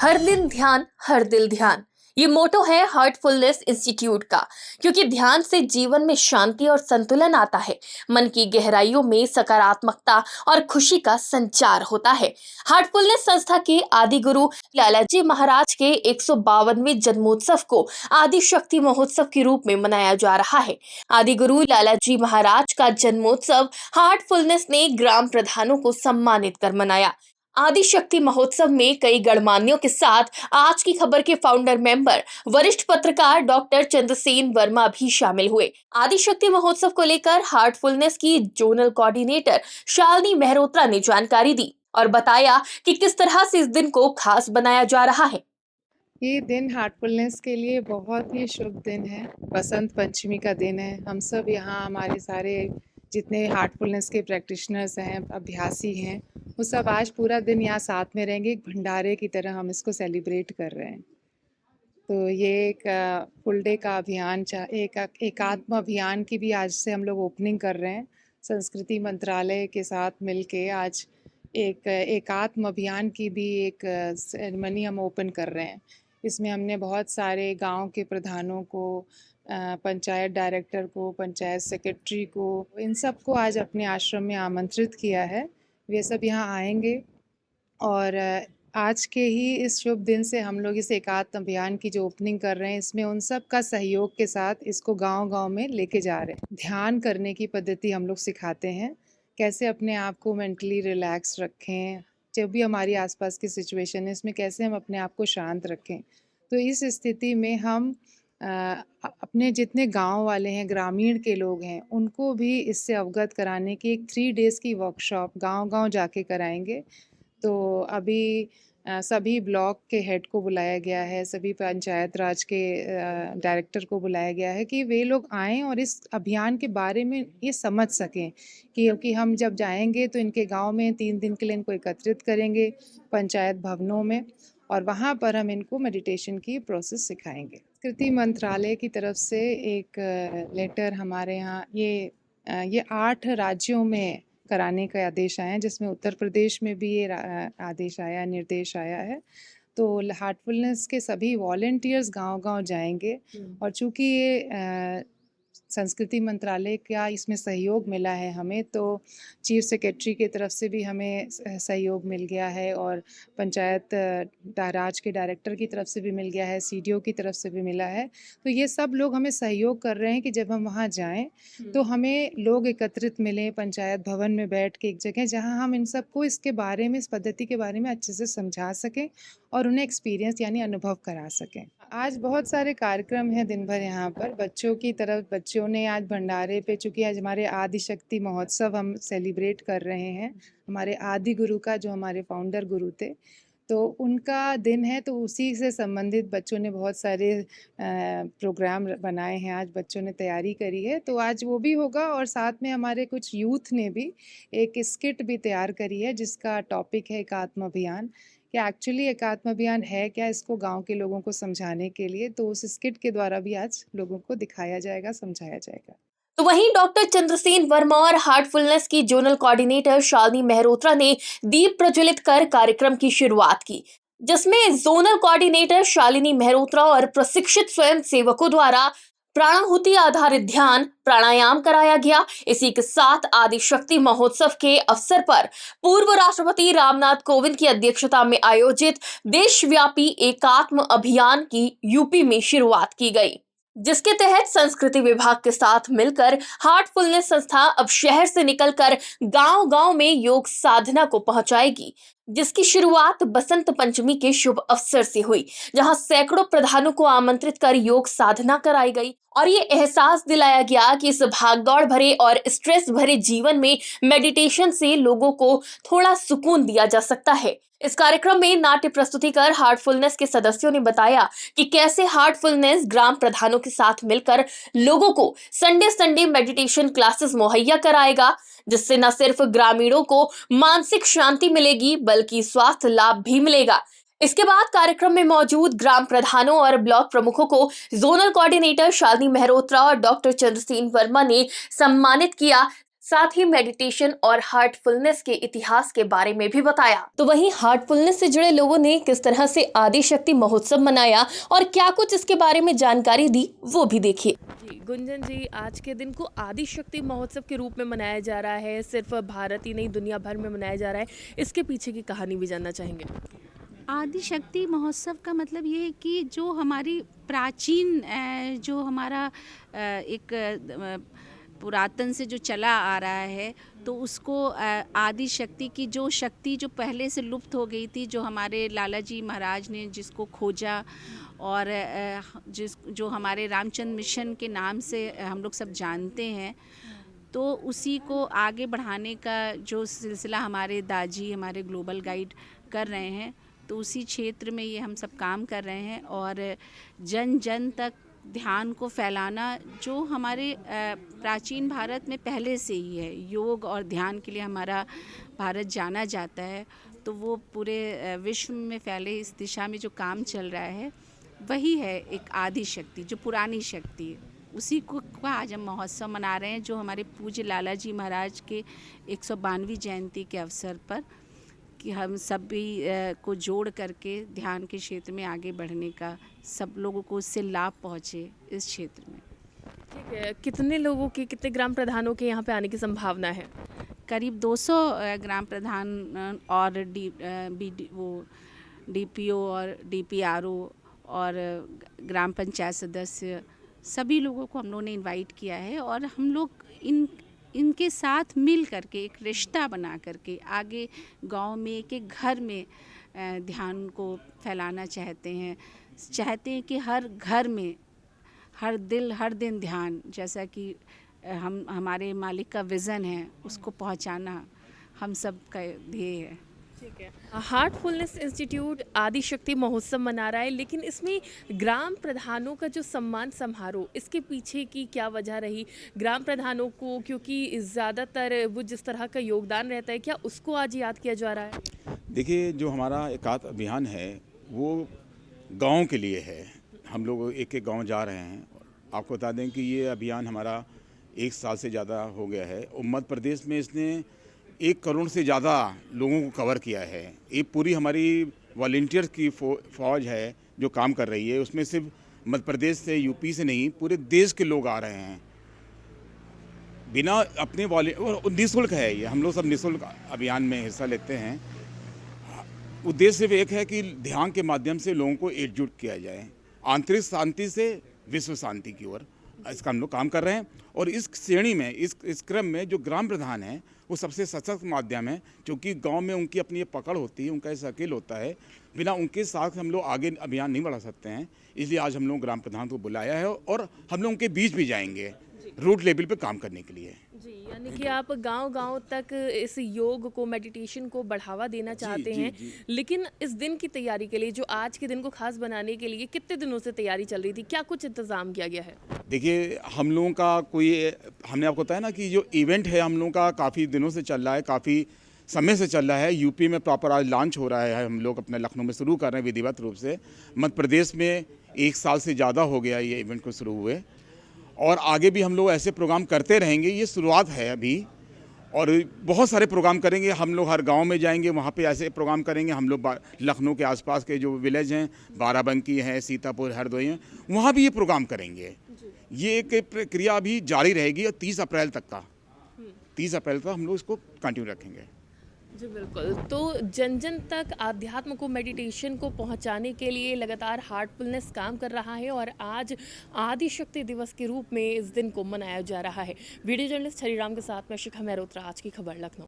हर दिन ध्यान, हर दिल ध्यान। ये मोटो है हार्टफुलनेस इंस्टीट्यूट का, क्योंकि ध्यान से जीवन में शांति और संतुलन आता है। मन की गहराइयों में सकारात्मकता और खुशी का संचार होता है। हार्टफुलनेस संस्था के आदि गुरु लालाजी महाराज के 152वें जन्मोत्सव को आदि शक्ति महोत्सव के रूप में मनाया जा रहा है। आदि गुरु लालाजी महाराज का जन्मोत्सव हार्टफुलनेस ने ग्राम प्रधानों को सम्मानित कर मनाया। आदि शक्ति महोत्सव में कई गणमान्यों के साथ आज की खबर के फाउंडर मेंबर वरिष्ठ पत्रकार डॉक्टर चंद्रसेन वर्मा भी शामिल हुए। आदि शक्ति महोत्सव को लेकर हार्टफुलनेस की जोनल कोऑर्डिनेटर शालिनी मेहरोत्रा ने जानकारी दी और बताया कि किस तरह से इस दिन को खास बनाया जा रहा है। ये दिन हार्टफुलनेस के लिए बहुत ही शुभ दिन है। बसंत पंचमी का दिन है। हम सब यहाँ हमारे सारे जितने हार्टफुलनेस के प्रैक्टिशनर्स हैं, अभ्यासी हैं, वो सब आज पूरा दिन यहाँ साथ में रहेंगे। एक भंडारे की तरह हम इसको सेलिब्रेट कर रहे हैं। तो ये एक फुल डे का अभियान, एक एकात्म अभियान की भी आज से हम लोग ओपनिंग कर रहे हैं। संस्कृति मंत्रालय के साथ मिलके आज एक एकात्म अभियान की भी एक सेरेमनी हम ओपन कर रहे हैं। इसमें हमने बहुत सारे गांव के प्रधानों को, पंचायत डायरेक्टर को, पंचायत सेक्रेटरी को, इन सब को आज अपने आश्रम में आमंत्रित किया है। वे सब यहाँ आएंगे और आज के ही इस शुभ दिन से हम लोग इस एकात्म अभियान की जो ओपनिंग कर रहे हैं, इसमें उन सब का सहयोग के साथ इसको गांव-गांव में लेके जा रहे हैं। ध्यान करने की पद्धति हम लोग सिखाते हैं, कैसे अपने आप को मेंटली रिलैक्स रखें, जब भी हमारी आसपास की सिचुएशन है इसमें कैसे हम अपने आप को शांत रखें। तो इस स्थिति में हम अपने जितने गांव वाले हैं, ग्रामीण के लोग हैं, उनको भी इससे अवगत कराने की एक 3 डेज़ की वर्कशॉप गांव-गांव जाके कराएंगे। तो अभी सभी ब्लॉक के हेड को बुलाया गया है, सभी पंचायत राज के डायरेक्टर को बुलाया गया है कि वे लोग आएँ और इस अभियान के बारे में ये समझ सकें, क्योंकि हम जब जाएंगे तो इनके गांव में 3 दिन के लिए इनको एकत्रित करेंगे पंचायत भवनों में, और वहाँ पर हम इनको मेडिटेशन की प्रोसेस सिखाएंगे। संस्कृति मंत्रालय की तरफ से एक लेटर हमारे यहाँ ये 8 राज्यों में कराने का आदेश आया है, जिसमें उत्तर प्रदेश में भी ये आदेश आया, निर्देश आया है। तो हार्टफुलनेस के सभी वॉलंटियर्स गांव-गांव जाएंगे और चूंकि ये संस्कृति मंत्रालय का इसमें सहयोग मिला है हमें, तो चीफ सेक्रेटरी की तरफ से भी हमें सहयोग मिल गया है और पंचायत राज के डायरेक्टर की तरफ से भी मिल गया है, सीडीओ की तरफ से भी मिला है। तो ये सब लोग हमें सहयोग कर रहे हैं कि जब हम वहाँ जाएं तो हमें लोग एकत्रित मिलें पंचायत भवन में बैठ के, एक जगह जहाँ हम इन सबको इसके बारे में, इस पद्धति के बारे में अच्छे से समझा सकें और उन्हें एक्सपीरियंस यानी अनुभव करा सकें। आज बहुत सारे कार्यक्रम हैं दिन भर यहाँ पर। बच्चों की तरफ बच्चों ने आज भंडारे पे, चूँकि आज हमारे आदि शक्ति महोत्सव हम सेलिब्रेट कर रहे हैं, हमारे आदि गुरु का, जो हमारे फाउंडर गुरु थे, तो उनका दिन है, तो उसी से संबंधित बच्चों ने बहुत सारे प्रोग्राम बनाए हैं। आज बच्चों ने तैयारी करी है, तो आज वो भी होगा। और साथ में हमारे कुछ यूथ ने भी एक स्किट भी तैयार करी है, जिसका टॉपिक है एकात्म अभियान। कि एक्चुअली एकात्म अभियान है क्या, इसको गांव के लोगों को समझाने के लिए, तो उस स्किट के द्वारा भी आज लोगों को दिखाया जाएगा, समझाया जाएगा। तो वहीं डॉक्टर चंद्रसेन वर्मा और हार्टफुलनेस की जोनल कोऑर्डिनेटर शालिनी मेहरोत्रा ने दीप प्रज्वलित कर कार्यक्रम की शुरुआत की, जिसमें जोनल कोऑर्डिनेटर शालिनी मेहरोत्रा और प्रशिक्षित स्वयं सेवकों द्वारा प्राणाहुति आधारित ध्यान प्राणायाम कराया गया। इसी के साथ आदि शक्ति महोत्सव के अवसर पर पूर्व राष्ट्रपति रामनाथ कोविंद की अध्यक्षता में आयोजित देशव्यापी एकात्म अभियान की यूपी में शुरुआत की गई, जिसके तहत संस्कृति विभाग के साथ मिलकर हार्टफुलनेस संस्था अब शहर से निकलकर गांव-गांव में योग साधना को पहुंचाएगी, जिसकी शुरुआत बसंत पंचमी के शुभ अवसर से हुई, जहां सैकड़ों प्रधानों को आमंत्रित कर योग साधना कराई गई और ये एहसास दिलाया गया कि इस भागदौड़ भरे और स्ट्रेस भरे जीवन में मेडिटेशन से लोगों को थोड़ा सुकून दिया जा सकता है। इस कार्यक्रम में नाट्य प्रस्तुति कर हार्टफुलनेस के सदस्यों ने बताया कि कैसे हार्टफुलनेस ग्राम प्रधानों के साथ मिलकर लोगों को संडे मेडिटेशन क्लासेस मुहैया कराएगा, जिससे न सिर्फ ग्रामीणों को मानसिक शांति मिलेगी बल्कि स्वास्थ्य लाभ भी मिलेगा। इसके बाद कार्यक्रम में मौजूद ग्राम प्रधानों और ब्लॉक प्रमुखों को जोनल कोऑर्डिनेटर शालिनी मेहरोत्रा और डॉक्टर चंद्रसेन वर्मा ने सम्मानित किया। साथ ही मेडिटेशन और हार्टफुलनेस के इतिहास के बारे में भी बताया। तो वहीं हार्टफुलनेस से जुड़े लोगों ने किस तरह से आदि शक्ति महोत्सव मनाया और क्या कुछ इसके बारे में जानकारी दी, वो भी देखिए। जी गुंजन जी, आज के दिन को आदि शक्ति महोत्सव के रूप में मनाया जा रहा है, सिर्फ भारत ही नहीं दुनिया भर में मनाया जा रहा है, इसके पीछे की कहानी भी जानना चाहेंगे। आदि शक्ति महोत्सव का मतलब ये है कि जो हमारी प्राचीन जो हमारा एक पुरातन से जो चला आ रहा है, तो उसको आदि शक्ति की जो शक्ति जो पहले से लुप्त हो गई थी, जो हमारे लाला जी महाराज ने जिसको खोजा और जो हमारे रामचंद्र मिशन के नाम से हम लोग सब जानते हैं, तो उसी को आगे बढ़ाने का जो सिलसिला हमारे दाजी हमारे ग्लोबल गाइड कर रहे हैं, तो उसी क्षेत्र में ये हम सब काम कर रहे हैं। और जन जन तक ध्यान को फैलाना जो हमारे प्राचीन भारत में पहले से ही है, योग और ध्यान के लिए हमारा भारत जाना जाता है, तो वो पूरे विश्व में फैले इस दिशा में जो काम चल रहा है वही है एक आदि शक्ति, जो पुरानी शक्ति है, उसी को आज हम महोत्सव मना रहे हैं, जो हमारे पूज्य लाला जी महाराज के 192वीं जयंती के अवसर पर, कि हम सभी को जोड़ करके ध्यान के क्षेत्र में आगे बढ़ने का, सब लोगों को उससे लाभ पहुँचे इस क्षेत्र में। ठीक है, कितने लोगों के, कितने ग्राम प्रधानों के यहाँ पे आने की संभावना है? करीब 200 ग्राम प्रधान और DPO और DPRO और ग्राम पंचायत सदस्य, सभी लोगों को हम लोगों ने इनवाइट किया है। और हम लोग इनके साथ मिल करके एक रिश्ता बना करके आगे गांव में एक घर में ध्यान को फैलाना चाहते हैं कि हर घर में हर दिन ध्यान, जैसा कि हमारे मालिक का विज़न है, उसको पहुंचाना हम सब का ध्येय है। ठीक है, हार्टफुलनेस इंस्टीट्यूट आदि शक्ति महोत्सव मना रहा है, लेकिन इसमें ग्राम प्रधानों का जो सम्मान समारोह, इसके पीछे की क्या वजह रही? ग्राम प्रधानों को, क्योंकि ज़्यादातर वो जिस तरह का योगदान रहता है, क्या उसको आज याद किया जा रहा है? देखिए, जो हमारा एकात्म अभियान है वो गाँव के लिए है। हम लोग एक गाँव जा रहे हैं। आपको बता दें कि ये अभियान हमारा 1 साल से ज़्यादा हो गया है और मध्य प्रदेश में इसने 1 करोड़ से ज़्यादा लोगों को कवर किया है। ये पूरी हमारी वॉलंटियर्स की फौज है जो काम कर रही है। उसमें सिर्फ मध्य प्रदेश से, यूपी से नहीं, पूरे देश के लोग आ रहे हैं बिना अपने निःशुल्क है ये। हम लोग सब निःशुल्क अभियान में हिस्सा लेते हैं। उद्देश्य सिर्फ एक है कि ध्यान के माध्यम से लोगों को एकजुट किया जाए, आंतरिक शांति से विश्व शांति की ओर। इसका हम लोग काम कर रहे हैं और इस श्रेणी में, इस क्रम में जो ग्राम प्रधान हैं वो सबसे सशक्त माध्यम है, क्योंकि गांव में उनकी अपनी पकड़ होती है, उनका ऐसा अकेल होता है। बिना उनके साथ हम लोग आगे अभियान नहीं बढ़ा सकते हैं। इसलिए आज हम लोग ग्राम प्रधान को बुलाया है और हम लोग उनके बीच भी जाएंगे रूट लेवल पे काम करने के लिए। जी, यानी कि आप गांव-गांव तक इस योग को, मेडिटेशन को बढ़ावा देना चाहते हैं। लेकिन इस दिन की तैयारी के लिए, जो आज के दिन को खास बनाने के लिए कितने दिनों से तैयारी चल रही थी? क्या कुछ इंतजाम किया गया है? देखिए, हम लोगों का हमने आपको बताया ना कि जो इवेंट है हम लोगों का काफ़ी दिनों से चल रहा है, काफ़ी समय से चल रहा है। यूपी में प्रॉपर आज लॉन्च हो रहा है। हम लोग अपने लखनऊ में शुरू कर रहे हैं विधिवत रूप से। मध्य प्रदेश में 1 साल से ज़्यादा हो गया ये इवेंट को शुरू हुए, और आगे भी हम लोग ऐसे प्रोग्राम करते रहेंगे। ये शुरुआत है अभी, और बहुत सारे प्रोग्राम करेंगे। हम लोग हर गांव में जाएंगे, वहाँ पे ऐसे प्रोग्राम करेंगे। हम लोग लखनऊ के आसपास के जो विलेज हैं, बाराबंकी है, सीतापुर, हरदोई हैं, वहाँ भी ये प्रोग्राम करेंगे। ये एक प्रक्रिया अभी जारी रहेगी और 30 अप्रैल तक हम लोग इसको कंटिन्यू रखेंगे। जी बिल्कुल। तो जन जन तक आध्यात्म को, मेडिटेशन को पहुंचाने के लिए लगातार हार्टफुलनेस काम कर रहा है और आज आदि शक्ति दिवस के रूप में इस दिन को मनाया जा रहा है। वीडियो जर्नलिस्ट हरिराम के साथ मैं शिखा मेहरोत्रा, आज की खबर लखनऊ।